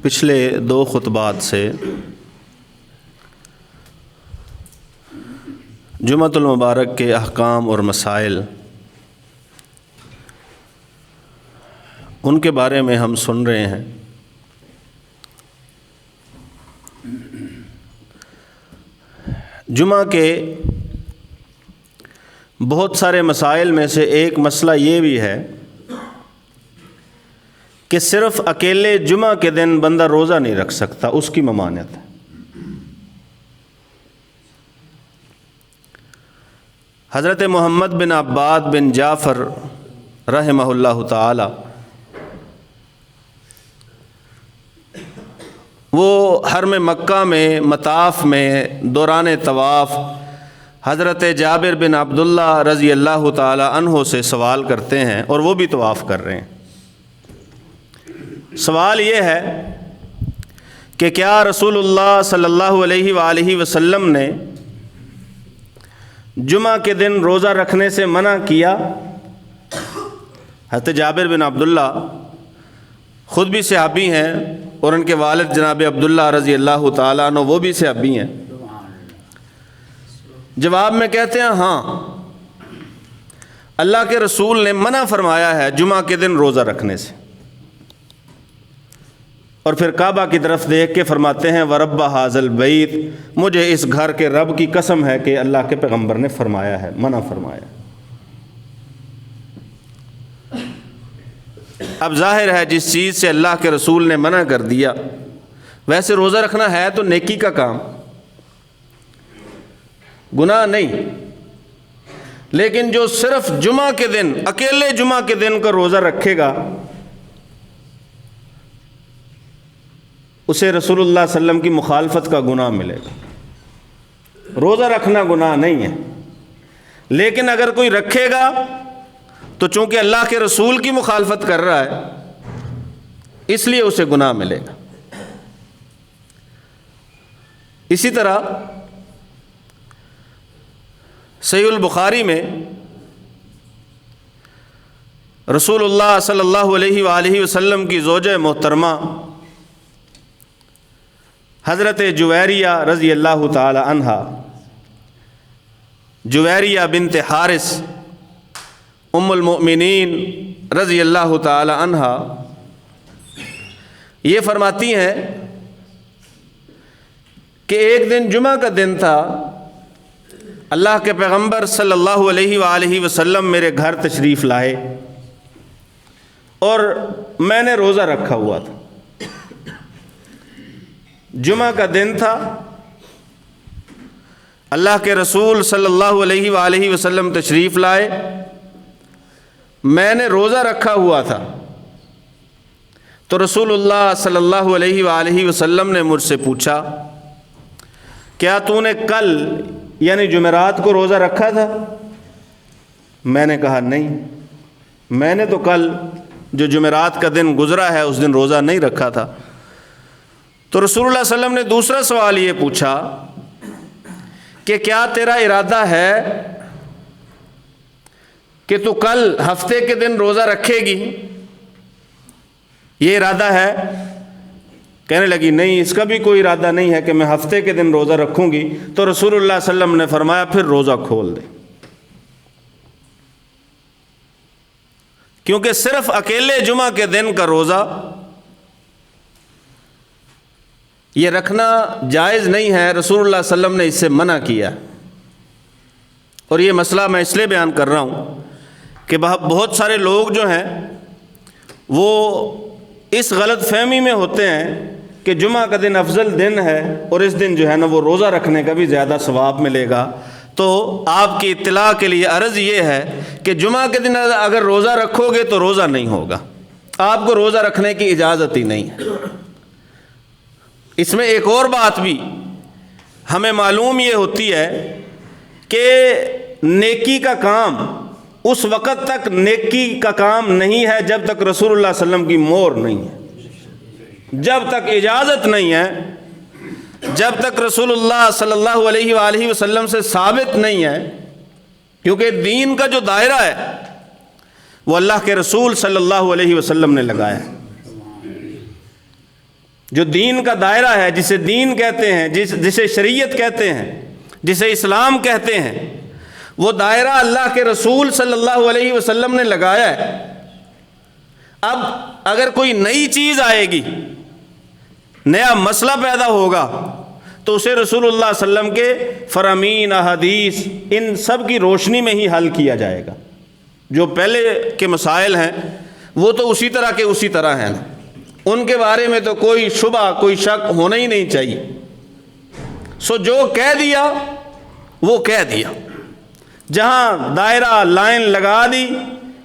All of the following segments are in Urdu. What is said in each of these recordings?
پچھلے 2 خطبات سے جمعۃ المبارک کے احکام اور مسائل ان کے بارے میں ہم سن رہے ہیں۔ جمعہ کے بہت سارے مسائل میں سے ایک مسئلہ یہ بھی ہے کہ صرف اکیلے جمعہ کے دن بندہ روزہ نہیں رکھ سکتا، اس کی ممانعت ہے۔ حضرت محمد بن عباد بن جعفر رحمہ اللہ تعالی وہ حرم مکہ میں مطاف میں دوران طواف حضرت جابر بن عبداللہ رضی اللہ تعالی عنہ سے سوال کرتے ہیں، اور وہ بھی طواف کر رہے ہیں۔ سوال یہ ہے کہ کیا رسول اللہ صلی اللہ علیہ وآلہ وسلم نے جمعہ کے دن روزہ رکھنے سے منع کیا؟ حضرت جابر بن عبداللہ خود بھی صحابی ہیں اور ان کے والد جناب عبداللہ رضی اللہ تعالیٰ عنہ وہ بھی صحابی ہیں۔ جواب میں کہتے ہیں ہاں، اللہ کے رسول نے منع فرمایا ہے جمعہ کے دن روزہ رکھنے سے، اور پھر کعبہ کی طرف دیکھ کے فرماتے ہیں وَرَبَّ هَذَا الْبَيْتِ، مجھے اس گھر کے رب کی قسم ہے کہ اللہ کے پیغمبر نے فرمایا ہے، منع فرمایا۔ اب ظاہر ہے جس چیز سے اللہ کے رسول نے منع کر دیا، ویسے روزہ رکھنا ہے تو نیکی کا کام، گناہ نہیں، لیکن جو صرف جمعہ کے دن، اکیلے جمعہ کے دن کا روزہ رکھے گا، اسے رسول اللہ صلی اللہ علیہ وسلم کی مخالفت کا گناہ ملے گا۔ روزہ رکھنا گناہ نہیں ہے، لیکن اگر کوئی رکھے گا تو چونکہ اللہ کے رسول کی مخالفت کر رہا ہے اس لیے اسے گناہ ملے گا۔ اسی طرح صحیح البخاری میں رسول اللہ صلی اللہ علیہ وآلہ وسلم کی زوجہ محترمہ حضرت جویریہ رضی اللہ تعالی عنہا، جویریہ بنت حارث ام المؤمنین رضی اللہ تعالی عنہا یہ فرماتی ہیں کہ ایک دن جمعہ کا دن تھا، اللہ کے پیغمبر صلی اللہ علیہ وآلہ وسلم میرے گھر تشریف لائے اور میں نے روزہ رکھا ہوا تھا۔ جمعہ کا دن تھا، اللہ کے رسول صلی اللہ علیہ وآلہ وسلم تشریف لائے، میں نے روزہ رکھا ہوا تھا، تو رسول اللہ صلی اللہ علیہ وآلہ وسلم نے مجھ سے پوچھا کیا تو نے کل یعنی جمعرات کو روزہ رکھا تھا؟ میں نے کہا نہیں، میں نے تو کل جو جمعرات کا دن گزرا ہے اس دن روزہ نہیں رکھا تھا۔ تو رسول اللہ صلی اللہ علیہ وسلم نے دوسرا سوال یہ پوچھا کہ کیا تیرا ارادہ ہے کہ تو کل ہفتے کے دن روزہ رکھے گی؟ یہ ارادہ ہے؟ کہنے لگی نہیں، اس کا بھی کوئی ارادہ نہیں ہے کہ میں ہفتے کے دن روزہ رکھوں گی۔ تو رسول اللہ صلی اللہ علیہ وسلم نے فرمایا پھر روزہ کھول دے، کیونکہ صرف اکیلے جمعہ کے دن کا روزہ یہ رکھنا جائز نہیں ہے، رسول اللہ صلی اللہ علیہ وسلم نے اس سے منع کیا۔ اور یہ مسئلہ میں اس لیے بیان کر رہا ہوں کہ بہت سارے لوگ جو ہیں وہ اس غلط فہمی میں ہوتے ہیں کہ جمعہ کا دن افضل دن ہے اور اس دن جو ہے نا وہ روزہ رکھنے کا بھی زیادہ ثواب ملے گا۔ تو آپ کی اطلاع کے لیے عرض یہ ہے کہ جمعہ کے دن اگر روزہ رکھو گے تو روزہ نہیں ہوگا، آپ کو روزہ رکھنے کی اجازت ہی نہیں ہے۔ اس میں ایک اور بات بھی ہمیں معلوم یہ ہوتی ہے کہ نیکی کا کام اس وقت تک نیکی کا کام نہیں ہے جب تک رسول اللہ صلی اللہ علیہ وسلم کی مہر نہیں ہے، جب تک اجازت نہیں ہے، جب تک رسول اللہ صلی اللہ علیہ وآلہ وسلم سے ثابت نہیں ہے، کیونکہ دین کا جو دائرہ ہے وہ اللہ کے رسول صلی اللہ علیہ وسلم نے لگایا ہے۔ جو دین کا دائرہ ہے، جسے دین کہتے ہیں، جسے شریعت کہتے ہیں، جسے اسلام کہتے ہیں، وہ دائرہ اللہ کے رسول صلی اللہ علیہ وسلم نے لگایا ہے۔ اب اگر کوئی نئی چیز آئے گی، نیا مسئلہ پیدا ہوگا، تو اسے رسول اللہ صلی اللہ علیہ وسلم کے فرامین، احادیث، ان سب کی روشنی میں ہی حل کیا جائے گا۔ جو پہلے کے مسائل ہیں وہ تو اسی طرح کے اسی طرح ہیں، ان کے بارے میں تو کوئی شبہ، کوئی شک ہونا ہی نہیں چاہیے۔ سو جو کہہ دیا وہ کہہ دیا، جہاں دائرہ لائن لگا دی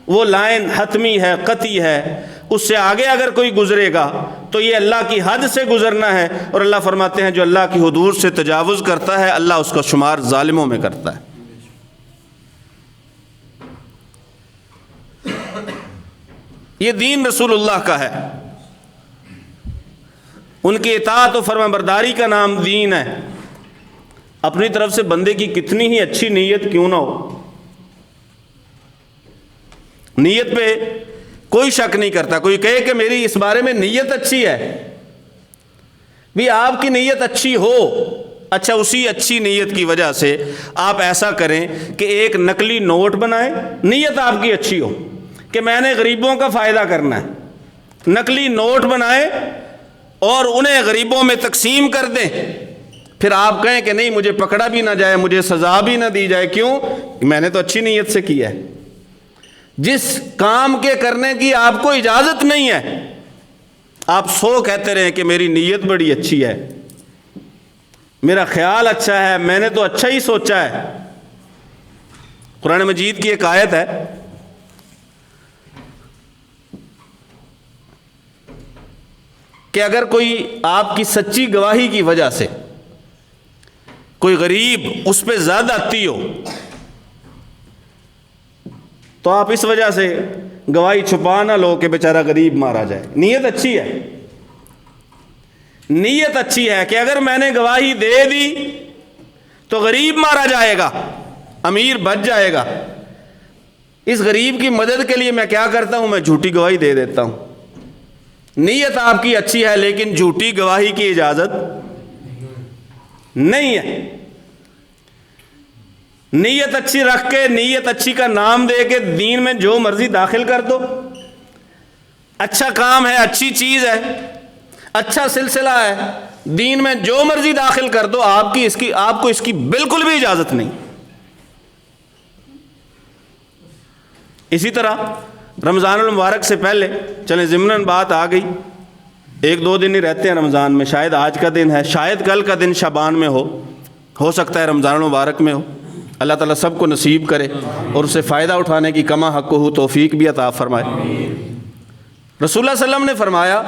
وہ لائن حتمی ہے، قطعی ہے، اس سے آگے اگر کوئی گزرے گا تو یہ اللہ کی حد سے گزرنا ہے، اور اللہ فرماتے ہیں جو اللہ کی حدود سے تجاوز کرتا ہے اللہ اس کا شمار ظالموں میں کرتا ہے۔ یہ دین رسول اللہ کا ہے، ان کی اطاعت و فرما برداری کا نام دین ہے۔ اپنی طرف سے بندے کی کتنی ہی اچھی نیت کیوں نہ ہو، نیت پہ کوئی شک نہیں کرتا۔ کوئی کہے کہ میری اس بارے میں نیت اچھی ہے، بھی آپ کی نیت اچھی ہو، اچھا اسی اچھی نیت کی وجہ سے آپ ایسا کریں کہ ایک نقلی نوٹ بنائیں، نیت آپ کی اچھی ہو کہ میں نے غریبوں کا فائدہ کرنا ہے، نقلی نوٹ بنائیں اور انہیں غریبوں میں تقسیم کر دیں، پھر آپ کہیں کہ نہیں مجھے پکڑا بھی نہ جائے، مجھے سزا بھی نہ دی جائے، کیوں؟ میں نے تو اچھی نیت سے کیا ہے۔ جس کام کے کرنے کی آپ کو اجازت نہیں ہے، آپ کہتے رہیں کہ میری نیت بڑی اچھی ہے، میرا خیال اچھا ہے، میں نے تو اچھا ہی سوچا ہے۔ قرآن مجید کی ایک آیت ہے، کہ اگر کوئی آپ کی سچی گواہی کی وجہ سے کوئی غریب اس پہ زیادہ آتی ہو تو آپ اس وجہ سے گواہی چھپا نہ لو کہ بیچارہ غریب مارا جائے۔ نیت اچھی ہے، نیت اچھی ہے کہ اگر میں نے گواہی دے دی تو غریب مارا جائے گا، امیر بچ جائے گا، اس غریب کی مدد کے لیے میں کیا کرتا ہوں، میں جھوٹی گواہی دے دیتا ہوں۔ نیت آپ کی اچھی ہے لیکن جھوٹی گواہی کی اجازت نہیں ہے۔ نیت اچھی رکھ کے، نیت اچھی کا نام دے کے دین میں جو مرضی داخل کر دو، اچھا کام ہے، اچھی چیز ہے، اچھا سلسلہ ہے، دین میں جو مرضی داخل کر دو، آپ کو اس کی بالکل بھی اجازت نہیں۔ اسی طرح رمضان المبارک سے پہلے چلیں ضمناً بات آ گئی، ایک دو دن ہی رہتے ہیں رمضان میں، شاید آج کا دن ہے، شاید کل کا دن شعبان میں ہو سکتا ہے رمضان المبارک میں ہو۔ اللہ تعالیٰ سب کو نصیب کرے اور اسے فائدہ اٹھانے کی کما حق ہو توفیق بھی عطا فرمائے۔ رسول اللہ صلی اللہ علیہ وسلم نے فرمایا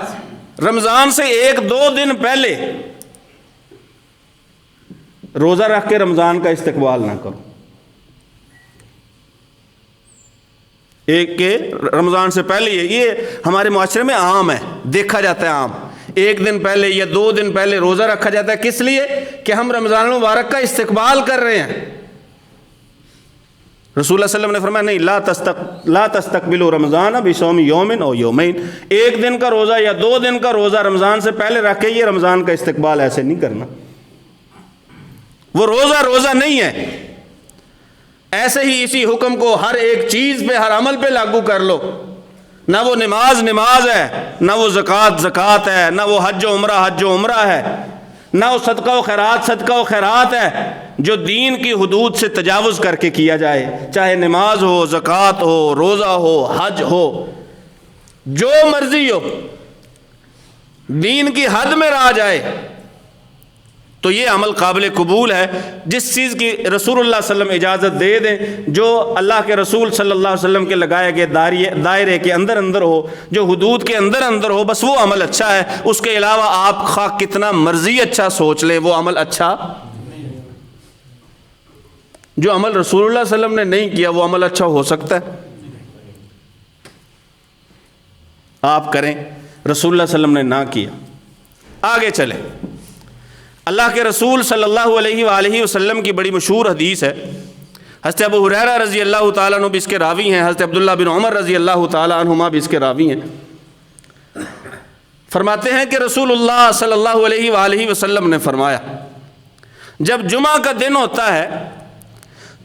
رمضان سے ایک دو دن پہلے روزہ رکھ کے رمضان کا استقبال نہ کرو۔ ایک کہ رمضان سے پہلے یہ ہمارے معاشرے میں عام ہے، دیکھا جاتا ہے عام، ایک دن پہلے یا دو دن پہلے روزہ رکھا جاتا ہے، کس لیے؟ کہ ہم رمضان المبارک کا استقبال کر رہے ہیں۔ رسول اللہ صلی اللہ علیہ وسلم نے فرمایا نہیں، لا تستقبلوا رمضان بصوم یوم او یومین، ایک دن کا روزہ یا دو دن کا روزہ رمضان سے پہلے رکھ کے یہ رمضان کا استقبال ایسے نہیں کرنا، وہ روزہ نہیں ہے۔ ایسے ہی اسی حکم کو ہر ایک چیز پہ، ہر عمل پہ لاگو کر لو، نہ وہ نماز ہے، نہ وہ زکوٰۃ ہے، نہ وہ حج و عمرہ ہے، نہ وہ صدقہ و خیرات ہے جو دین کی حدود سے تجاوز کر کے کیا جائے، چاہے نماز ہو، زکوٰۃ ہو، روزہ ہو، حج ہو، جو مرضی ہو، دین کی حد میں رہ جائے تو یہ عمل قابل قبول ہے۔ جس چیز کی رسول اللہ صلی اللہ علیہ وسلم اجازت دے دیں، جو اللہ کے رسول صلی اللہ علیہ وسلم کے لگائے گئے دائرے کے اندر ہو، جو حدود کے اندر ہو، بس وہ عمل اچھا ہے۔ اس کے علاوہ آپ خواہ کتنا مرضی اچھا سوچ لیں، وہ عمل اچھا، جو عمل رسول اللہ صلی اللہ علیہ وسلم نے نہیں کیا وہ عمل اچھا ہو سکتا ہے؟ آپ کریں، رسول اللہ صلی اللہ علیہ وسلم نے نہ کیا۔ آگے چلیں، اللہ کے رسول صلی اللہ علیہ وآلہ وسلم کی بڑی مشہور حدیث ہے، حضرت ابو ہریرہ رضی اللہ تعالیٰ عنہ بھی اس کے راوی ہیں، حضرت عبداللہ بن عمر رضی اللہ تعالیٰ عنہما بھی اس کے راوی ہیں۔ فرماتے ہیں کہ رسول اللہ صلی اللہ علیہ وآلہ وسلم نے فرمایا جب جمعہ کا دن ہوتا ہے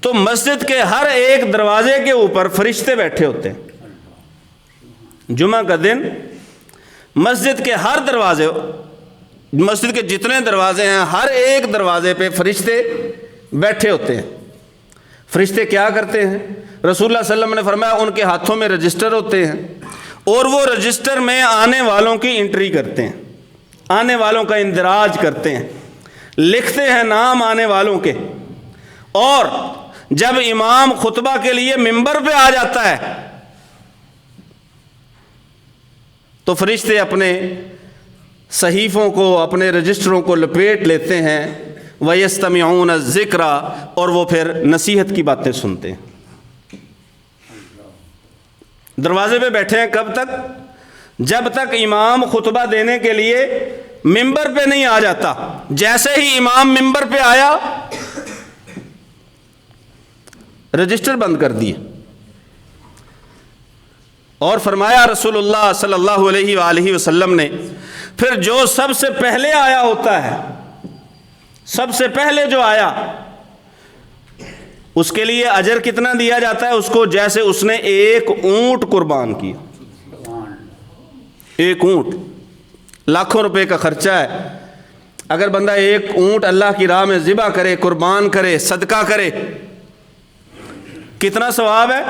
تو مسجد کے ہر ایک دروازے کے اوپر فرشتے بیٹھے ہوتے ہیں۔ جمعہ کا دن مسجد کے ہر دروازے، مسجد کے جتنے دروازے ہیں ہر ایک دروازے پہ فرشتے بیٹھے ہوتے ہیں۔ فرشتے کیا کرتے ہیں؟ رسول اللہ صلی اللہ علیہ وسلم نے فرمایا ان کے ہاتھوں میں رجسٹر ہوتے ہیں اور وہ رجسٹر میں آنے والوں کی انٹری کرتے ہیں، آنے والوں کا اندراج کرتے ہیں، لکھتے ہیں نام آنے والوں کے۔ اور جب امام خطبہ کے لیے منبر پہ آ جاتا ہے تو فرشتے اپنے صحیفوں کو، اپنے رجسٹروں کو لپیٹ لیتے ہیں، وَيَسْتَمِعُونَ الذِّكْرَ، اور وہ پھر نصیحت کی باتیں سنتے ہیں۔ دروازے پہ بیٹھے ہیں کب تک؟ جب تک امام خطبہ دینے کے لیے منبر پہ نہیں آ جاتا۔ جیسے ہی امام منبر پہ آیا رجسٹر بند کر دیے، اور فرمایا رسول اللہ صلی اللہ علیہ وآلہ وسلم نے پھر جو سب سے پہلے آیا ہوتا ہے، سب سے پہلے جو آیا اس کے لیے اجر کتنا دیا جاتا ہے اس کو؟ جیسے اس نے ایک اونٹ قربان کیا۔ ایک اونٹ، لاکھوں روپے کا خرچہ ہے، اگر بندہ ایک اونٹ اللہ کی راہ میں ذبح کرے، قربان کرے، صدقہ کرے، کتنا ثواب ہے؟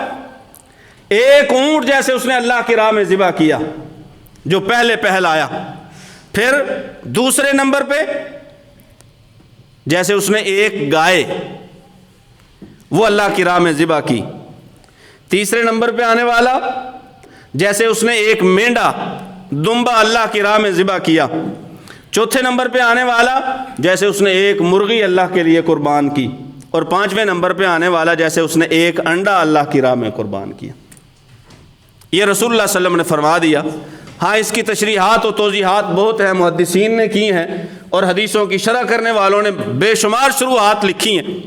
ایک اونٹ جیسے اس نے اللہ کی راہ میں ذبح کیا جو پہلے پہل آیا۔ پھر دوسرے نمبر پہ جیسے اس نے ایک گائے وہ اللہ کی راہ میں ذبح کی۔ تیسرے نمبر پہ آنے والا جیسے اس نے ایک مینڈا، دمبا اللہ کی راہ میں ذبح کیا۔ چوتھے نمبر پہ آنے والا جیسے اس نے ایک مرغی اللہ کے لیے قربان کی۔ اور پانچویں نمبر پہ آنے والا جیسے اس نے ایک انڈا اللہ کی راہ میں قربان کیا۔ یہ رسول اللہ صلی اللہ علیہ وسلم نے فرما دیا۔ ہاں اس کی تشریحات و توضیحات بہت ہیں، محدثین نے کی ہیں اور حدیثوں کی شرح کرنے والوں نے بے شمار شروحات لکھی ہیں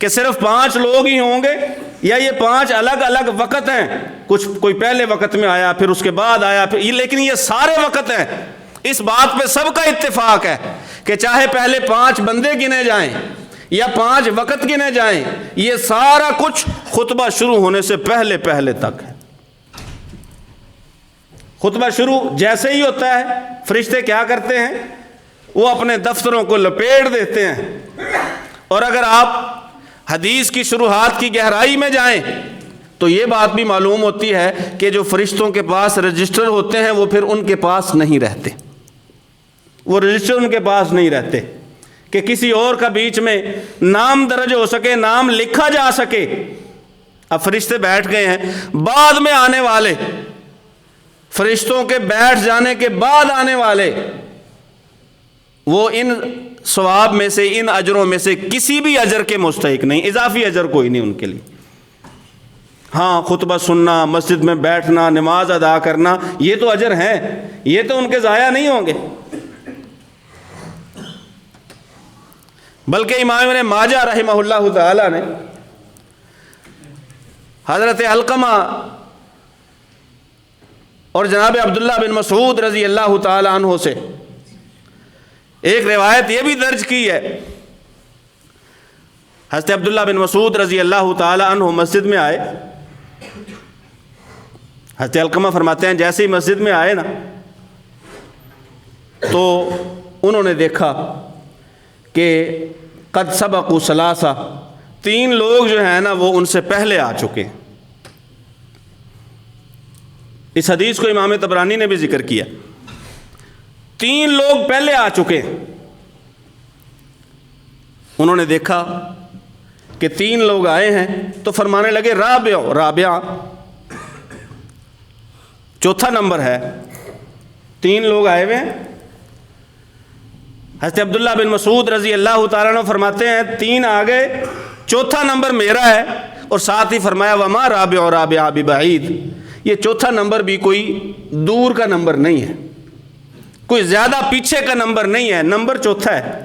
کہ صرف 5 لوگ ہی ہوں گے یا یہ 5 الگ الگ وقت ہیں، کچھ کوئی پہلے وقت میں آیا پھر اس کے بعد آیا پھر، لیکن یہ سارے وقت ہیں۔ اس بات پہ سب کا اتفاق ہے کہ چاہے پہلے 5 بندے گنے جائیں یا 5 وقت گنے جائیں، یہ سارا کچھ خطبہ شروع ہونے سے پہلے پہلے تک ہے۔ خطبہ شروع جیسے ہی ہوتا ہے فرشتے کیا کرتے ہیں؟ وہ اپنے دفتروں کو لپیٹ دیتے ہیں۔ اور اگر آپ حدیث کی شروحات کی گہرائی میں جائیں تو یہ بات بھی معلوم ہوتی ہے کہ جو فرشتوں کے پاس رجسٹر ہوتے ہیں وہ پھر ان کے پاس نہیں رہتے، وہ رجسٹر ان کے پاس نہیں رہتے کہ کسی اور کا بیچ میں نام درج ہو سکے، نام لکھا جا سکے۔ اب فرشتے بیٹھ گئے ہیں، بعد میں آنے والے، فرشتوں کے بیٹھ جانے کے بعد آنے والے، وہ ان ثواب میں سے، ان اجروں میں سے کسی بھی اجر کے مستحق نہیں، اضافی اجر کوئی نہیں ان کے لیے۔ ہاں خطبہ سننا، مسجد میں بیٹھنا، نماز ادا کرنا، یہ تو اجر ہیں، یہ تو ان کے ضائع نہیں ہوں گے۔ بلکہ امام ابن ماجہ رحمہ اللہ تعالی نے حضرت علقمہ اور جناب عبداللہ بن مسعود رضی اللہ تعالی عنہ سے ایک روایت یہ بھی درج کی ہے۔ حضرت عبداللہ بن مسعود رضی اللہ تعالی عنہ مسجد میں آئے، حضرت علقمہ فرماتے ہیں جیسے ہی مسجد میں آئے نا تو انہوں نے دیکھا کہ قد سبقوا ثلاثہ، 3 لوگ جو ہیں نا وہ ان سے پہلے آ چکے ہیں۔ اس حدیث کو امام طبرانی نے بھی ذکر کیا، 3 لوگ پہلے آ چکے ہیں۔ انہوں نے دیکھا کہ 3 لوگ آئے ہیں تو فرمانے لگے رابعہ، چوتھا نمبر ہے، 3 لوگ آئے ہوئے ہیں۔ حضرت عبداللہ بن مسعود رضی اللہ تعالیٰ عنہ فرماتے ہیں 3 آ گئے، چوتھا نمبر میرا ہے، اور ساتھ ہی فرمایا وما رابعہ ببعید، یہ چوتھا نمبر بھی کوئی دور کا نمبر نہیں ہے، کوئی زیادہ پیچھے کا نمبر نہیں ہے، نمبر چوتھا ہے۔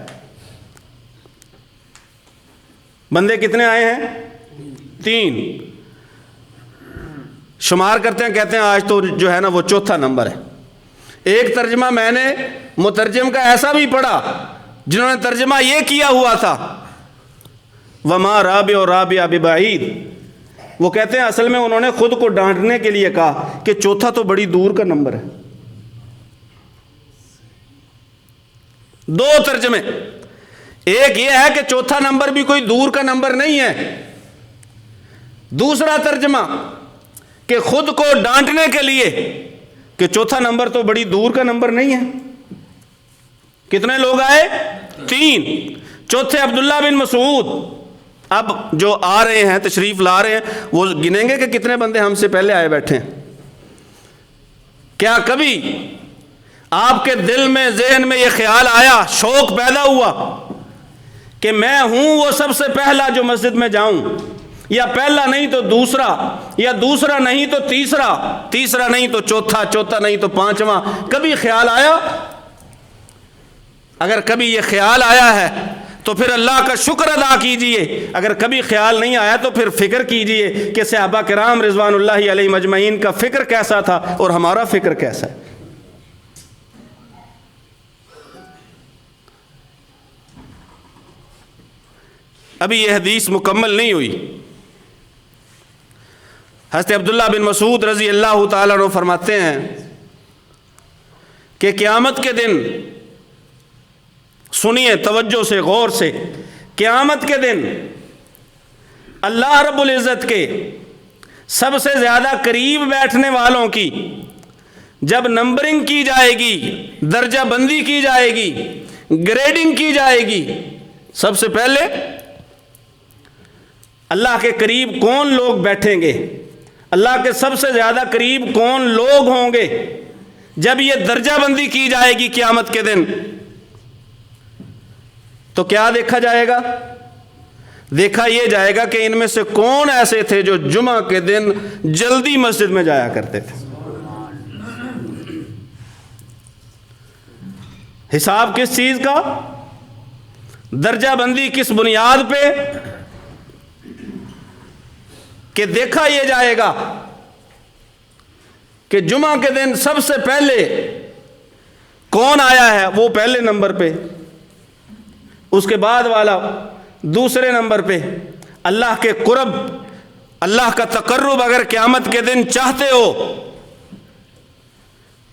بندے کتنے آئے ہیں؟ 3۔ شمار کرتے ہیں، کہتے ہیں آج تو جو ہے نا وہ چوتھا نمبر ہے۔ ایک ترجمہ میں نے مترجم کا ایسا بھی پڑھا جنہوں نے ترجمہ یہ کیا ہوا تھا وما رابع رابع ببعید، وہ کہتے ہیں اصل میں انہوں نے خود کو ڈانٹنے کے لیے کہا کہ چوتھا تو بڑی دور کا نمبر ہے۔ دو ترجمے، ایک یہ ہے کہ چوتھا نمبر بھی کوئی دور کا نمبر نہیں ہے، دوسرا ترجمہ کہ خود کو ڈانٹنے کے لیے کہ چوتھا نمبر تو بڑی دور کا نمبر نہیں ہے۔ کتنے لوگ آئے؟ 3۔ چوتھے عبداللہ بن مسعود۔ اب جو آ رہے ہیں تشریف لا رہے ہیں وہ گنیں گے کہ کتنے بندے ہم سے پہلے آئے بیٹھے ہیں۔ کیا کبھی آپ کے دل میں ذہن میں یہ خیال آیا، شوق پیدا ہوا کہ میں ہوں وہ سب سے پہلا جو مسجد میں جاؤں، یا پہلا نہیں تو دوسرا، یا دوسرا نہیں تو تیسرا، تیسرا نہیں تو چوتھا، چوتھا نہیں تو پانچواں؟ کبھی خیال آیا؟ اگر کبھی یہ خیال آیا ہے تو پھر اللہ کا شکر ادا کیجئے، اگر کبھی خیال نہیں آیا تو پھر فکر کیجئے کہ صحابہ کرام رضوان اللہ علیہم اجمعین کا فکر کیسا تھا اور ہمارا فکر کیسا ہے۔ ابھی یہ حدیث مکمل نہیں ہوئی۔ حضرت عبداللہ بن مسعود رضی اللہ تعالیٰ عنہ فرماتے ہیں کہ قیامت کے دن، سنیے توجہ سے غور سے، قیامت کے دن اللہ رب العزت کے سب سے زیادہ قریب بیٹھنے والوں کی جب نمبرنگ کی جائے گی، درجہ بندی کی جائے گی، گریڈنگ کی جائے گی، سب سے پہلے اللہ کے قریب کون لوگ بیٹھیں گے، اللہ کے سب سے زیادہ قریب کون لوگ ہوں گے، جب یہ درجہ بندی کی جائے گی قیامت کے دن تو کیا دیکھا جائے گا؟ دیکھا یہ جائے گا کہ ان میں سے کون ایسے تھے جو جمعہ کے دن جلدی مسجد میں جایا کرتے تھے۔ حساب کس چیز کا؟ درجہ بندی کس بنیاد پہ؟ کہ دیکھا یہ جائے گا کہ جمعہ کے دن سب سے پہلے کون آیا ہے، وہ پہلے نمبر پہ، اس کے بعد والا دوسرے نمبر پہ۔ اللہ کے قرب، اللہ کا تقرب اگر قیامت کے دن چاہتے ہو،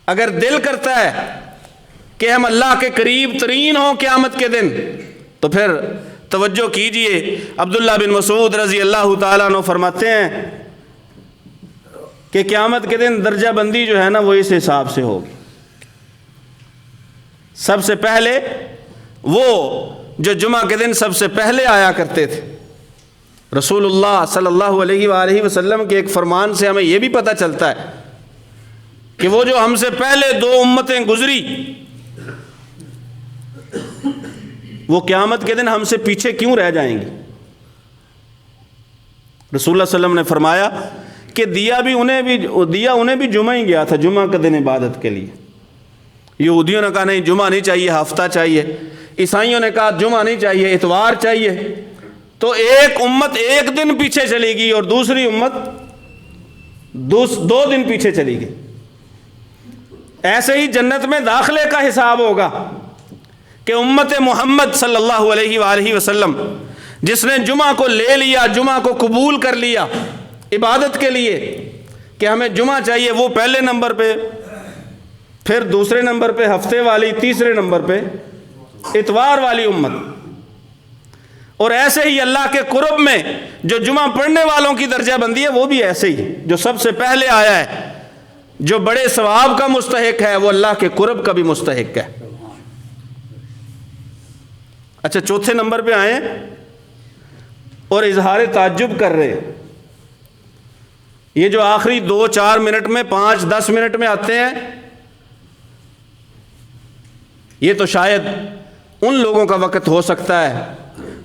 اگر دل کرتا ہے کہ ہم اللہ کے قریب ترین ہوں قیامت کے دن، تو پھر توجہ کیجئے، عبداللہ بن مسعود رضی اللہ تعالیٰ عنہ فرماتے ہیں کہ قیامت کے دن درجہ بندی جو ہے نا وہ اس حساب سے ہوگی۔ سب سے پہلے وہ جو جمعہ کے دن سب سے پہلے آیا کرتے تھے۔ رسول اللہ صلی اللہ علیہ وآلہ وسلم کے ایک فرمان سے ہمیں یہ بھی پتہ چلتا ہے کہ وہ جو ہم سے پہلے 2 امتیں گزری وہ قیامت کے دن ہم سے پیچھے کیوں رہ جائیں گی؟ رسول اللہ صلی اللہ علیہ وسلم نے فرمایا کہ دیا انہیں بھی جمعہ ہی گیا تھا، جمعہ کا دن عبادت کے لیے۔ یہودیوں نے کہا نہیں جمعہ نہیں چاہیے، ہفتہ چاہیے۔ عیسائیوں نے کہا جمعہ نہیں چاہیے، اتوار چاہیے۔ تو ایک امت 1 دن پیچھے چلی گئی اور دوسری امت 2 دن پیچھے چلی گئی۔ ایسے ہی جنت میں داخلے کا حساب ہوگا کہ امت محمد صلی اللہ علیہ وآلہ وسلم جس نے جمعہ کو لے لیا، جمعہ کو قبول کر لیا عبادت کے لیے کہ ہمیں جمعہ چاہیے، وہ پہلے نمبر پہ، پھر دوسرے نمبر پہ ہفتے والی، تیسرے نمبر پہ اتوار والی امت۔ اور ایسے ہی اللہ کے قرب میں جو جمعہ پڑھنے والوں کی درجہ بندی ہے وہ بھی ایسے ہی، جو سب سے پہلے آیا ہے، جو بڑے ثواب کا مستحق ہے، وہ اللہ کے قرب کا بھی مستحق ہے۔ اچھا چوتھے نمبر پہ آئیں اور اظہار تعجب کر رہے، یہ جو آخری 2-4 منٹ میں 5-10 منٹ میں آتے ہیں، یہ تو شاید ان لوگوں کا وقت ہو سکتا ہے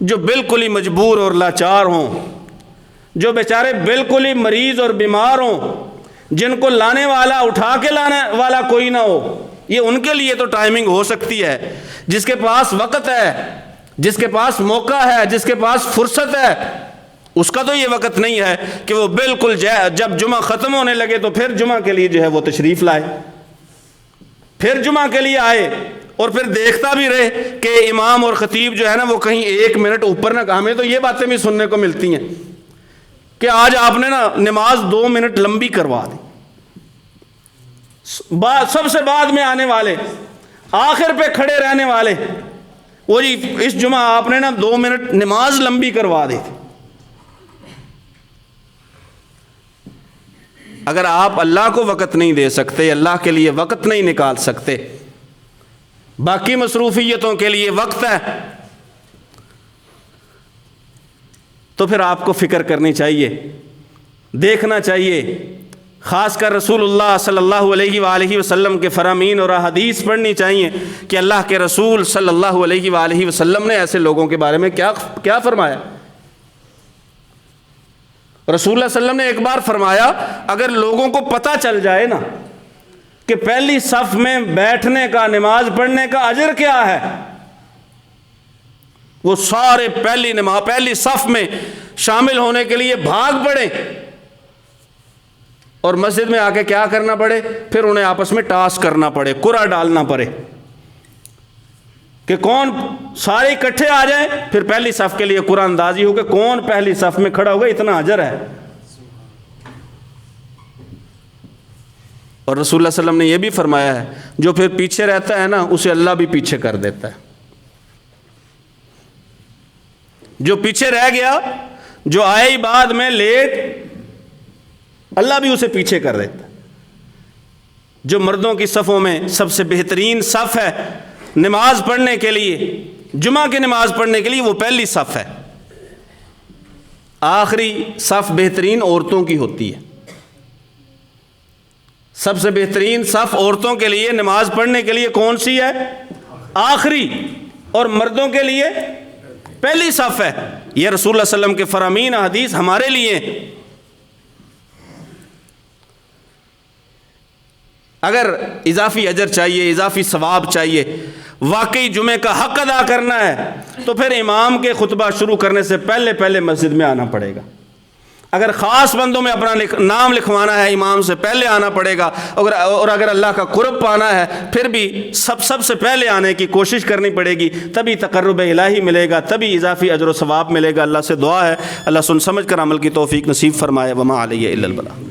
جو بالکل ہی مجبور اور لاچار ہوں، جو بیچارے بالکل ہی مریض اور بیمار ہوں، جن کو لانے والا، اٹھا کے لانے والا کوئی نہ ہو۔ یہ ان کے لیے تو ٹائمنگ ہو سکتی ہے۔ جس کے پاس وقت ہے، جس کے پاس موقع ہے، جس کے پاس فرصت ہے، اس کا تو یہ وقت نہیں ہے کہ وہ بالکل جب جمعہ ختم ہونے لگے تو پھر جمعہ کے لیے جو ہے وہ تشریف لائے۔ پھر جمعہ کے لیے آئے اور پھر دیکھتا بھی رہے کہ امام اور خطیب جو ہے نا وہ کہیں 1 منٹ اوپر نہ. ہمیں تو یہ باتیں بھی سننے کو ملتی ہیں کہ آج آپ نے نا نماز 2 منٹ لمبی کروا دی. سب سے بعد میں آنے والے، آخر پہ کھڑے رہنے والے، وہ جی اس جمعہ آپ نے نا 2 منٹ نماز لمبی کروا دی تھی. اگر آپ اللہ کو وقت نہیں دے سکتے، اللہ کے لیے وقت نہیں نکال سکتے، باقی مصروفیتوں کے لیے وقت ہے، تو پھر آپ کو فکر کرنی چاہیے، دیکھنا چاہیے، خاص کر رسول اللہ صلی اللہ علیہ وآلہ وسلم کے فرامین اور احادیث پڑھنی چاہیے کہ اللہ کے رسول صلی اللہ علیہ وآلہ وسلم نے ایسے لوگوں کے بارے میں کیا فرمایا. رسول اللہ صلی اللہ علیہ وسلم نے ایک بار فرمایا، اگر لوگوں کو پتہ چل جائے نا کہ پہلی صف میں بیٹھنے کا، نماز پڑھنے کا اجر کیا ہے، وہ سارے پہلی صف میں شامل ہونے کے لیے بھاگ پڑے اور مسجد میں آ کے کیا کرنا پڑے، پھر انہیں آپس میں ٹاس کرنا پڑے، قرعہ ڈالنا پڑے کہ کون، سارے اکٹھے آ جائیں، پھر پہلی صف کے لیے قرعہ اندازی ہو کہ کون پہلی صف میں کھڑا ہوگا، اتنا اجر ہے. اور رسول اللہ صلی اللہ علیہ وسلم نے یہ بھی فرمایا ہے، جو پھر پیچھے رہتا ہے نا اسے اللہ بھی پیچھے کر دیتا ہے. جو پیچھے رہ گیا، جو آئے ہی بعد میں لیٹ، اللہ بھی اسے پیچھے کر دیتا ہے. جو مردوں کی صفوں میں سب سے بہترین صف ہے نماز پڑھنے کے لیے، جمعہ کی نماز پڑھنے کے لیے، وہ پہلی صف ہے. آخری صف بہترین عورتوں کی ہوتی ہے. سب سے بہترین صف عورتوں کے لیے نماز پڑھنے کے لیے کون سی ہے؟ آخری. اور مردوں کے لیے پہلی صف ہے. یہ رسول اللہ صلی اللہ علیہ وسلم کے فرامین حدیث ہمارے لیے. اگر اضافی اجر چاہیے، اضافی ثواب چاہیے، واقعی جمعے کا حق ادا کرنا ہے، تو پھر امام کے خطبہ شروع کرنے سے پہلے مسجد میں آنا پڑے گا. اگر خاص بندوں میں اپنا نام لکھوانا ہے، امام سے پہلے آنا پڑے گا. اور اگر اللہ کا قرب پانا ہے، پھر بھی سب سے پہلے آنے کی کوشش کرنی پڑے گی، تبھی تقرب الہی ملے گا، تبھی اضافی اجر و ثواب ملے گا. اللہ سے دعا ہے اللہ سن سمجھ کر عمل کی توفیق نصیب فرمائے. وما علیہ الا البلاغ.